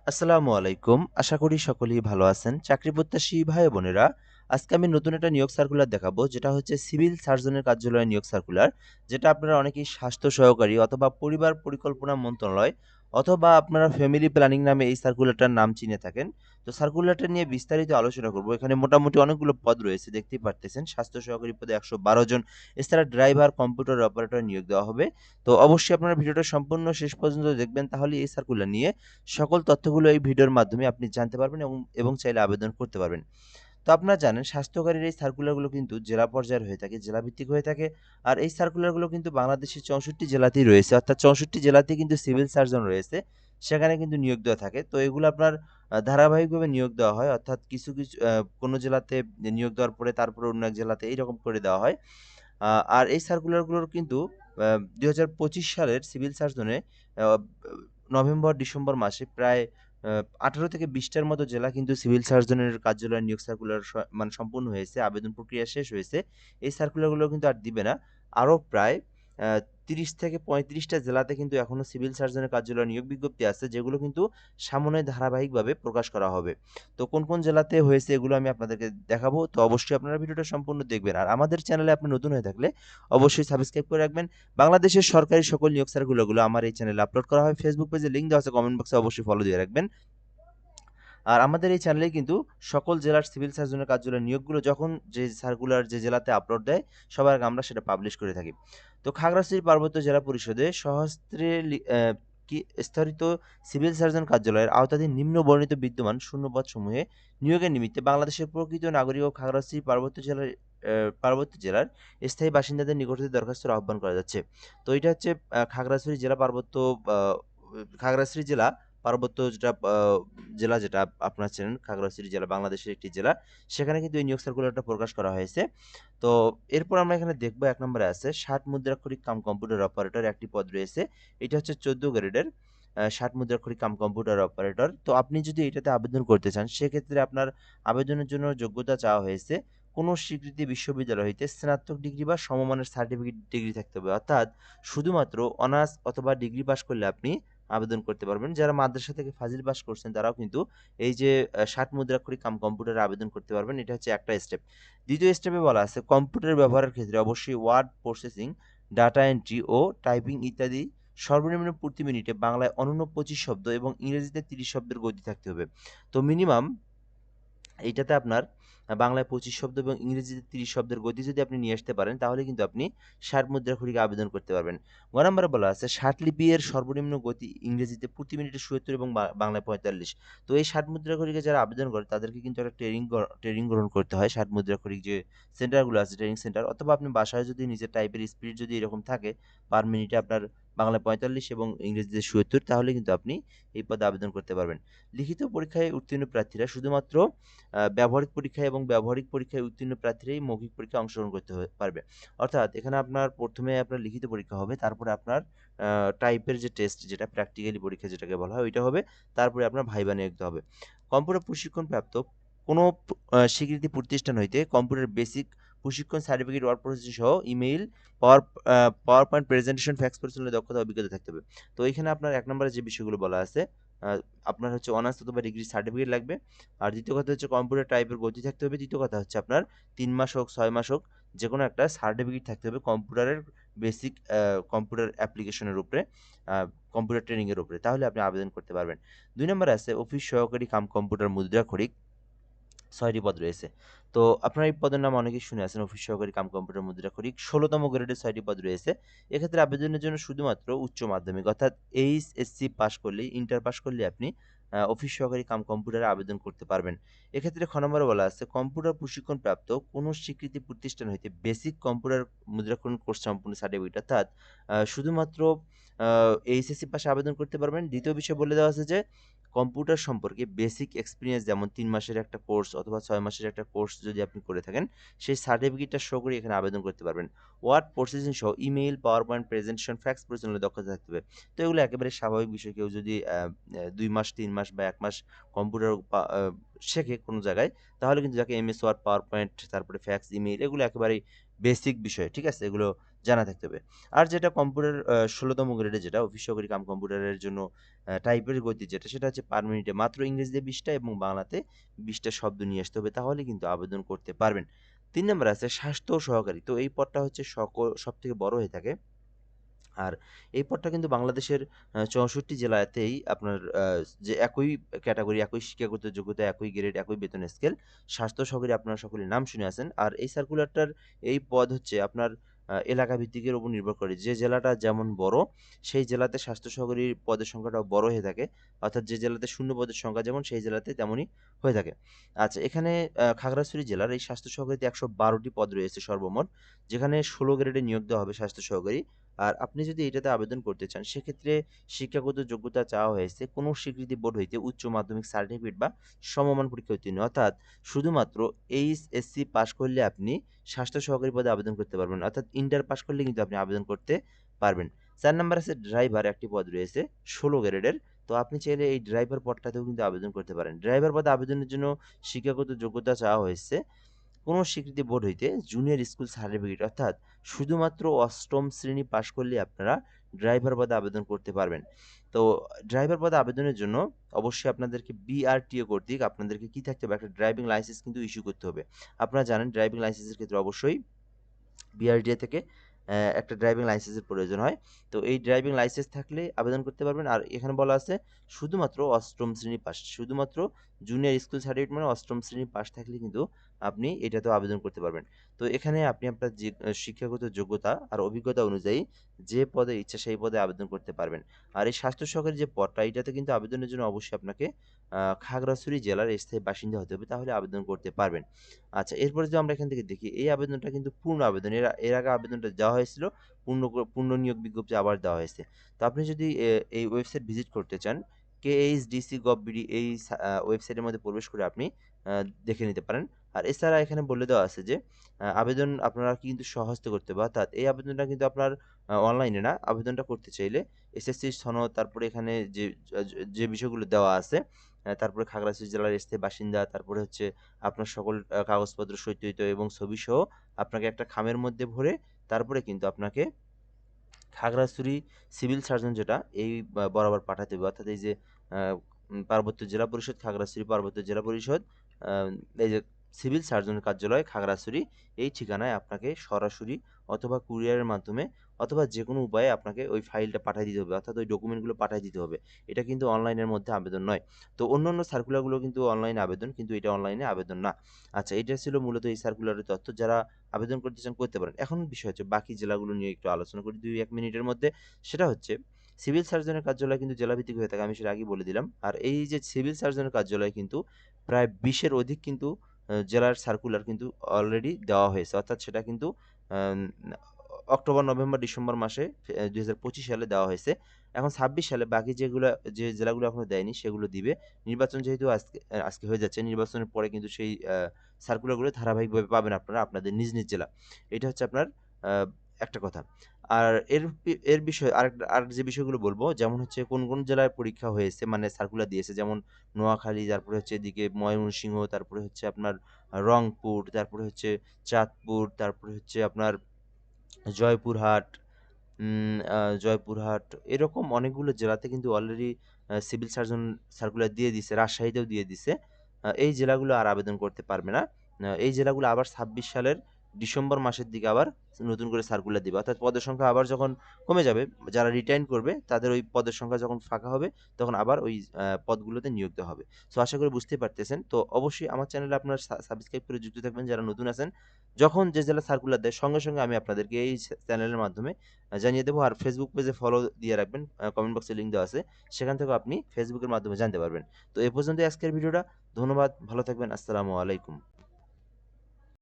আসসালামু আলাইকুম। আশা করি সকলেই ভালো আছেন। চাকরি প্রত্যাশী ভাই ও বোনেরা, আজকে আমি নতুন একটা নিয়োগ সার্কুলার দেখাবো, যেটা হচ্ছে সিভিল সার্জনের কার্যালয়ের নিয়োগ সার্কুলার। যেটা আপনারা অনেকেই স্বাস্থ্য সহকারী অথবা পরিবার পরিকল্পনা মন্ত্রণালয় অথবা আপনারা ফ্যামিলি প্ল্যানিং নামে এই সার্কুলারটার নাম চিনে থাকেন। তো সার্কুলারটা নিয়ে বিস্তারিত আলোচনা করব। এখানে মোটামুটি অনেকগুলো পদ রয়েছে, দেখতেই পারতেছেন। স্বাস্থ্য সহকারী পদে ১১২ জন, এছাড়া ড্রাইভার, কম্পিউটার অপারেটর নিয়োগ দেওয়া হবে। তো অবশ্যই আপনারা ভিডিওটা সম্পূর্ণ শেষ পর্যন্ত দেখবেন, তাহলে এই সার্কুলার নিয়ে সকল তথ্যগুলো এই ভিডিওর মাধ্যমে আপনি জানতে পারবেন এবং চাইলে আবেদন করতে পারবেন। তো আপনারা জানেন স্বাস্থ্যকারীর এই সার্কুলারগুলো কিন্তু জেলা পর্যায়ের হয়ে থাকে, জেলাভিত্তিক হয়ে থাকে। আর এই সার্কুলারগুলো কিন্তু বাংলাদেশের ৬৪ জেলাতেই রয়েছে, অর্থাৎ ৬৪ জেলাতেই কিন্তু সিভিল সার্জন রয়েছে। সেখানে কিন্তু নিয়োগ দেওয়া থাকে। তো এগুলো আপনার ধারাবাহিকভাবে নিয়োগ দেওয়া হয়। অর্থাৎ কিছু কোনো জেলাতে নিয়োগ দেওয়ার পরে তারপরে অন্য এক জেলাতে এইরকম করে দেওয়া হয়। আ আর এই সার্কুলারগুলোর কিন্তু ২০২৫ সালের সিভিল সার্জনে আ নভেম্বর, ডিসেম্বর মাসে প্রায় ১৮ থেকে ২০ টার মতো জেলা কিন্তু সিভিল সার্জনের কার্যালয়ের নিয়োগ সার্কুলার মানে সম্পূর্ণ হয়েছে। আবেদন প্রক্রিয়া শেষ হয়েছে। এই সার্কুলারগুলো কিন্তু আর দিবে না। আরো প্রায় আ ৩০ থেকে ৩৫ টা জেলাতে কিন্তু এখনো সিভিল সার্জনের কার্যালয়ের নিয়োগ বিজ্ঞপ্তি আছে, যেগুলো কিন্তু সামনে ধারাবাহিকভাবে প্রকাশ করা হবে। তো কোন জেলাতে হয়েছে এগুলো আমি আপনাদেরকে দেখাবো। তো অবশ্যই আপনারা ভিডিওটা সম্পূর্ণ দেখবেন। আর আমাদের চ্যানেলে আপনি নতুন হয়ে থাকলে অবশ্যই সাবস্ক্রাইব করে রাখবেন। বাংলাদেশের সরকারি সকল নিয়োগ সার্কুলারগুলো আমার এই চ্যানেলে আপলোড করা হয়। ফেসবুক পেজে লিংক দেওয়া আছে, কমেন্ট বক্সে অবশ্যই ফলো দিয়ে রাখবেন। আর আমাদের এই চ্যানেলে কিন্তু সকল জেলার সিভিল সার্জনের কার্যালয়ের নিয়োগগুলো যখন যে সার্কুলার যে জেলাতে আপলোড দেয়, সবার আগে আমরা সেটা পাবলিশ করে থাকি। তো খাগড়াছড়ি পার্বত্য জেলা পরিষদে সহস্ত্রে কি স্তরিত সিভিল সার্জন কার্যালয়ের আওতাধীন নিম্ন বর্ণিত বিদ্যমান শূন্যপদসমূহে নিয়োগের নিমিত্তে বাংলাদেশের প্রকৃত নাগরিক ও খাগড়াছড়ি পার্বত্য জেলার স্থায়ী বাসিন্দাদের নিকট হতে দরখাস্তের আহ্বান করা যাচ্ছে। তো এটা হচ্ছে খাগড়াছড়ি জেলা আ খাগড়াছড়ি জেলা পার্বত্য জেলা যেটা আপনারা চেনেন, খাগড়াছড়ি জেলা বাংলাদেশের একটি জেলা। সেখানে কিন্তু এই নিয়োগ সার্কুলারটা প্রকাশ করা হয়েছে। তো এরপর আমরা এখানে দেখব ১ নম্বরে আছে ৬০ মুদ্রাক্ষরিক কাম কম্পিউটার অপারেটর একটি পদ রয়েছে। এটা হচ্ছে ১৪ গ্রেডের ৬০ মুদ্রাক্ষরিক কাম কম্পিউটার অপারেটর। তো আপনি যদি এটাতে আবেদন করতে চান, সেক্ষেত্রে আপনার আবেদনের জন্য যোগ্যতা চাওয়া হয়েছে কোনো স্বীকৃত বিশ্ববিদ্যালয় হইতে স্নাতক ডিগ্রি বা সমমানের সার্টিফিকেট ডিগ্রি থাকতে হবে। অর্থাৎ শুধুমাত্র অনার্স অথবা ডিগ্রি পাস করলে আপনি আবেদন করতে পারবেন। যারা মাদ্রাসা থেকে ফাজিল পাস করছেন তারাও কিন্তু এই যে ৬০ মুদ্রাক্ষরিক কাম কম্পিউটারে আবেদন করতে পারবেন। এটা হচ্ছে একটা স্টেপ। ২য় স্টেপে বলা আছে কম্পিউটার ব্যবহারের ক্ষেত্রে অবশ্যই ওয়ার্ড প্রসেসিং, ডাটা এন্ট্রি ও টাইপিং ইত্যাদি সর্বনিম্ন প্রতি মিনিটে বাংলায় অনূন্য ২৫ শব্দ এবং ইংরেজিতে ৩০ শব্দের গতি থাকতে হবে। তো মিনিমাম এইটাতে আপনার বাংলায় ২৫ শব্দ এবং ইংরেজিতে ৩০ শব্দের গতি যদি আপনি নিয়ে আসতে পারেন, তাহলে কিন্তু আপনি ৬০ মুদ্রাক্ষরিকে আবেদন করতে পারবেন। গ নম্বরে বলা আছে ৬০ লিপি এর সর্বনিম্ন গতি ইংরেজিতে প্রতি মিনিটে ৭০ এবং বাংলায় ৪৫। তো এই ৬০ মুদ্রাক্ষরিকে যারা আবেদন করে তাদেরকে কিন্তু একটা ট্রেনিং গ্রহণ করতে হয়। ৬০ মুদ্রাক্ষরিক যে সেন্টারগুলো আছে, ট্রেনিং সেন্টার, অথবা আপনি বাসায় যদি নিজের টাইপের স্পিড যদি এরকম থাকে, পার মিনিটে আপনার বাংলায় ৪৫ এবং ইংরেজিতে ৭০, তাহলে কিন্তু আপনি এই পদে আবেদন করতে পারবেন। লিখিত পরীক্ষায় উত্তীর্ণ প্রার্থীরা শুধুমাত্র ব্যবহারিক পরীক্ষায় এবং ব্যবহারিক পরীক্ষায় উত্তীর্ণ প্রার্থীরাই মৌখিক পরীক্ষায় অংশগ্রহণ করতে পারবে। অর্থাৎ এখানে আপনার ১ম এ আপনার লিখিত পরীক্ষা হবে, তারপরে আপনার আ টাইপের যে টেস্ট, যেটা প্র্যাকটিক্যালি পরীক্ষা যেটাকে বলা হয়, ওইটা হবে। তারপরে আপনার ভাইবা নিয়োগ দেওয়া হবে। কম্পিউটার প্রশিক্ষণপ্রাপ্ত কোনো স্বীকৃতি প্রতিষ্ঠান হইতে কম্পিউটার বেসিক প্রশিক্ষণ সার্টিফিকেট, ওয়ার্ড প্রসেসিং সহ ইমেইল, পাওয়ার পাওয়ার পয়েন্ট প্রেজেন্টেশন, ফ্যাক্স পরিচালনায় দক্ষতা অভিজ্ঞতা থাকতে হবে। তো এখানে আপনার ১ নম্বরে যে বিষয়গুলো বলা আছে, আ আপনার হচ্ছে অনার্স অথবা ডিগ্রির সার্টিফিকেট লাগবে। আর দ্বিতীয় কথা হচ্ছে কম্পিউটার টাইপের গতি থাকতে হবে। তৃতীয় কথা হচ্ছে আপনার ৩ মাস হোক, ৬ মাস হোক, যেকোনো একটা সার্টিফিকেট থাকতে হবে কম্পিউটারের বেসিক কম্পিউটার অ্যাপ্লিকেশনের উপরে, আ কম্পিউটার ট্রেনিং এর উপরে। তাহলে আপনি আবেদন করতে পারবেন। ২ নম্বরে আছে অফিস সহকারী কাম কম্পিউটার মুদ্রাক্ষরিক, ৬ টি পদ রয়েছে। তো আপনারা এই পদের নাম অনেকেই শুনে আছেন, অফিস সহকারী কাম কম্পিউটার মুদ্রাক্ষরিক। ১৬ তম গ্রেডের ৬ টি পদ রয়েছে। এক্ষেত্রে আবেদনের জন্য শুধুমাত্র উচ্চ মাধ্যমিক অর্থাৎ এইচএসসি পাস করলেই, ইন্টার পাস করলেই আপনি অফিস সহকারী কাম কম্পিউটারে আবেদন করতে পারবেন। এক্ষেত্রে খ নম্বরে বলা আছে কম্পিউটার প্রশিক্ষণপ্রাপ্ত কোনো স্বীকৃতি প্রতিষ্ঠান হইতে বেসিক কম্পিউটার মুদ্রাক্ষরণ কোর্স সম্পূর্ণ সার্টিফিকেট, অর্থাৎ শুধুমাত্র আ এইচএসসি পাশে আবেদন করতে পারবেন। দ্বিতীয় বিষয় বলে দেওয়া আছে যে কম্পিউটার সম্পর্কে বেসিক এক্সপেরিয়েন্স, যেমন ৩ মাসের একটা কোর্স অথবা ৬ মাসের একটা কোর্স যদি আপনি করে থাকেন, সেই সার্টিফিকেটটা শো করে এখানে আবেদন করতে পারবেন। ওয়ার্ড প্রসেসিং সহ email, PowerPoint presentation, fax পরিচালনায় দক্ষতা থাকতে হবে। তো এগুলো একেবারে স্বাভাবিক বিষয়। কেউ যদি ২ মাস, ৩ মাস বা ১ মাস কম্পিউটার শেখে কোনো জায়গায়, তাহলে কিন্তু তাকে এমএস ওয়ার্ড, পাওয়ার পয়েন্ট, তারপরে ফ্যাক্স, ইমেইল, এগুলো একেবারেই বেসিক বিষয়। ঠিক আছে? এগুলো জানা থাকতে হবে। আর যেটা কম্পিউটার ১৬তম গ্রেডে যেটা অফিস সহকারী কাম কম্পিউটারের জন্য টাইপের গতি যেটা সেটা হচ্ছে পার মিনিটে মাত্র ইংরেজিতে ২০ টা এবং বাংলাতে ২০ টা শব্দ নিয়ে আসতে হবে। তাহলে কিন্তু আবেদন করতে পারবেন। ৩ নাম্বার আছে স্বাস্থ্য সহকারী। তো এই পদটা হচ্ছে সবথেকে বড় হয়ে থাকে। আর এই পদটা কিন্তু বাংলাদেশের ৬৪ জেলাতেই আপনার যে একই ক্যাটেগরি, একই শিক্ষাগত যোগ্যতা, একই গ্রেড, একই বেতন স্কেল, স্বাস্থ্য সহকারী আপনারা সকলেই নাম শুনে আছেন। আর এই সার্কুলারটার এই পদ হচ্ছে আপনার এলাকা ভিত্তিকের উপর নির্ভর করে। যে জেলাটা যেমন বড়, সেই জেলাতে স্বাস্থ্য সহকারীর পদের সংখ্যাটাও বড় হয়ে থাকে। অর্থাৎ যে জেলাতে শূন্য পদের সংখ্যা যেমন, সেই জেলাতে তেমনই হয়ে থাকে। আচ্ছা, এখানে খাগড়াছড়ি জেলার এই স্বাস্থ্য সহকারীতে ১১২ টি পদ রয়েছে সর্বমোট। যেখানে ১৬ গ্রেডে নিয়োগ দেওয়া হবে স্বাস্থ্য সহকারী। আর আপনি যদি এটাতে আবেদন করতে চান, সেক্ষেত্রে শিক্ষাগত যোগ্যতা চাওয়া হয়েছে কোনো স্বীকৃতি বোর্ড হইতে উচ্চ মাধ্যমিক সার্টিফিকেট বা সমমান পরীক্ষায় উত্তীর্ণ। অর্থাৎ শুধুমাত্র এইচএসসি পাস করলে আপনি স্বাস্থ্য সহকারী পদে আবেদন করতে পারবেন। অর্থাৎ ইন্টার পাস করলে কিন্তু আপনি আবেদন করতে পারবেন। ৪ নাম্বার আছে ড্রাইভার, একটি পদ রয়েছে ১৬ গ্রেডের। তো আপনি চাইলে এই ড্রাইভার পদটাতেও কিন্তু আবেদন করতে পারেন। ড্রাইভার পদে আবেদনের জন্য শিক্ষাগত যোগ্যতা চাওয়া হয়েছে কোনো স্বীকৃতি বোর্ড হইতে জুনিয়র স্কুল সার্টিফিকেট, অর্থাৎ শুধুমাত্র অষ্টম শ্রেণী পাশ করলে আপনারা ড্রাইভার পদে আবেদন করতে পারবেন। তো ড্রাইভার পদে আবেদনের জন্য অবশ্যই আপনাদেরকে বিআরটিএ কর্তৃক আপনাদেরকে কি থাকতে হবে, একটা ড্রাইভিং লাইসেন্স কিন্তু ইস্যু করতে হবে। আপনারা জানেন ড্রাইভিং লাইসেন্সের ক্ষেত্রে অবশ্যই বিআরটিএ থেকে একটা ড্রাইভিং লাইসেন্সের প্রয়োজন হয়। তো এই ড্রাইভিং লাইসেন্স থাকলে আবেদন করতে পারবেন। আর এখানে বলা আছে শুধুমাত্র অষ্টম শ্রেণী পাস। শুধুমাত্র জুনিয়র স্কুল সার্টিফিকেট মানে অষ্টম শ্রেণী পাস থাকলে কিন্তু আপনি এটাতেও আবেদন করতে পারবেন। তো এখানে আপনি আপনার যে শিক্ষাগত যোগ্যতা আর অভিজ্ঞতা অনুযায়ী যে পদে ইচ্ছা সেই পদে আবেদন করতে পারবেন। আর এই স্বাস্থ্য সহকারী যে পদটা, এটাতে কিন্তু আবেদনের জন্য অবশ্যই আপনাকে খাগড়াছড়ি জেলার স্থায়ী বাসিন্দা হতে হবে। তাহলে আবেদন করতে পারবেন। আচ্ছা, এরপরে যদি আমরা এখান থেকে দেখি, এই আবেদনটা কিন্তু পূর্ণ আবেদন। এর আগে আবেদনটা দেওয়া হয়েছিল, পূর্ণ নিয়োগ বিজ্ঞপ্তি আবার দেওয়া হয়েছে। তো আপনি যদি এই ওয়েবসাইট ভিজিট করতে চান, KHDC.gov.bd এই ওয়েবসাইটের মধ্যে প্রবেশ করে আপনি আ দেখে নিতে পারেন। আর এছাড়া এখানে বলে দেওয়া আছে যে আবেদন আপনারা কিন্তু স্বহস্তে করতে হবে। অর্থাৎ এই আবেদনটা কিন্তু আপনার অনলাইনে না। আবেদনটা করতে চাইলে এসএসসি সনদ, তারপরে এখানে যে বিষয়গুলো দেওয়া আছে, তারপরে খাগড়াছড়ি জেলার স্থায়ী বাসিন্দা, তারপরে হচ্ছে আপনার সকল কাগজপত্র সত্যায়িত এবং ছবিসহ আপনাকে একটা খামের মধ্যে ভরে তারপরে কিন্তু আপনাকে খাগড়াছড়ি সিভিল সার্জন যেটা এই বরাবর পাঠাতে হবে। অর্থাৎ এই যে আ পার্বত্য জেলা পরিষদ, খাগড়াছড়ি পার্বত্য জেলা পরিষদ, আ এই যে সিভিল সার্জনের কার্যালয় খাগড়াছড়ি, এই ঠিকানায় আপনাকে সরাসরি অথবা কুরিয়ারের মাধ্যমে অথবা যেকোনো উপায়ে আপনাকে ওই ফাইলটা পাঠায় দিতে হবে। অর্থাৎ ওই ডকুমেন্টগুলো পাঠায় দিতে হবে। এটা কিন্তু অনলাইনের মধ্যে আবেদন নয়। তো অন্যান্য সার্কুলারগুলো কিন্তু অনলাইনে আবেদন, কিন্তু এটা অনলাইনে আবেদন না। আচ্ছা, এটা ছিল মূলত এই সার্কুলারের তথ্য। যারা আবেদন করতে চান করতে পারেন। এখন বিষয় হচ্ছে বাকি জেলাগুলো নিয়ে একটু আলোচনা করি ২-১ মিনিটের মধ্যে। সেটা হচ্ছে সিভিল সার্জনের কার্যালয় কিন্তু জেলাভিত্তিক হয়ে থাকে। আমি সেটা আগেই বলে দিলাম। আর এই যে সিভিল সার্জনের কার্যালয় কিন্তু প্রায় ২০ এর অধিক কিন্তু জেলার সার্কুলার কিন্তু অলরেডি দেওয়া হয়েছে। অর্থাৎ সেটা কিন্তু আম অক্টোবর, নভেম্বর, ডিসেম্বর মাসে ২০২৫ সালে দেওয়া হয়েছে। এখন ২৬ সালে বাকি যে জেলাগুলো এখনো দেয়নি সেগুলো দিবে। নির্বাচন যেহেতু আজকে হয়ে যাচ্ছে, নির্বাচনের পরে কিন্তু সেই সার্কুলারগুলো ধারাবাহিকভাবে পাবেন আপনারা আপনাদের নিজ জেলা। এটা হচ্ছে আপনার আ একটা কথা। আর এর বিষয়ে আর যে বিষয়গুলো বলব, যেমন হচ্ছে কোন জেলায় পরীক্ষা হয়েছে মানে সার্কুলার দিয়েছে, যেমন নোয়াখালী, তারপরে হচ্ছে এদিকে ময়মনসিংহ, তারপরে হচ্ছে আপনার রংপুর, তারপরে হচ্ছে চাঁদপুর, তারপরে হচ্ছে আপনার জয়পুরহাট, জয়পুরহাট, এরকম অনেকগুলো জেলাতে কিন্তু অলরেডি সিভিল সার্জন সার্কুলার দিয়ে দিছে। রাজশাহীতেও দিয়ে দিছে। এই জেলাগুলো আর আবেদন করতে পারবে না। এই জেলাগুলো আবার ২৬ সালের ডিসেম্বর মাসের দিকে আবার নতুন করে সার্কুলার দিবে। অর্থাৎ পদের সংখ্যা আবার যখন কমে যাবে, যারা রিটায়ার্ন করবে তাদের ওই পদের সংখ্যা যখন ফাঁকা হবে, তখন আবার ওই পদগুলোতে নিয়োগ দেওয়া হবে। সো আশা করি বুঝতেই পারতেছেন। তো অবশ্যই আমার চ্যানেলে আপনারা সাবস্ক্রাইব করে যুক্ত থাকবেন যারা নতুন আছেন। যখন যে জেলা সার্কুলার দেয় সঙ্গে আমি আপনাদেরকে এই চ্যানেলের মাধ্যমে জানিয়ে দেবো। আর ফেসবুক পেজে ফলো দিয়ে রাখবেন। কমেন্ট বক্সে লিঙ্ক দেওয়া আছে। সেখান থেকেও আপনি ফেসবুকের মাধ্যমে জানতে পারবেন। তো এ পর্যন্তই আজকের ভিডিওটা। ধন্যবাদ। ভালো থাকবেন। আসসালামু আলাইকুম।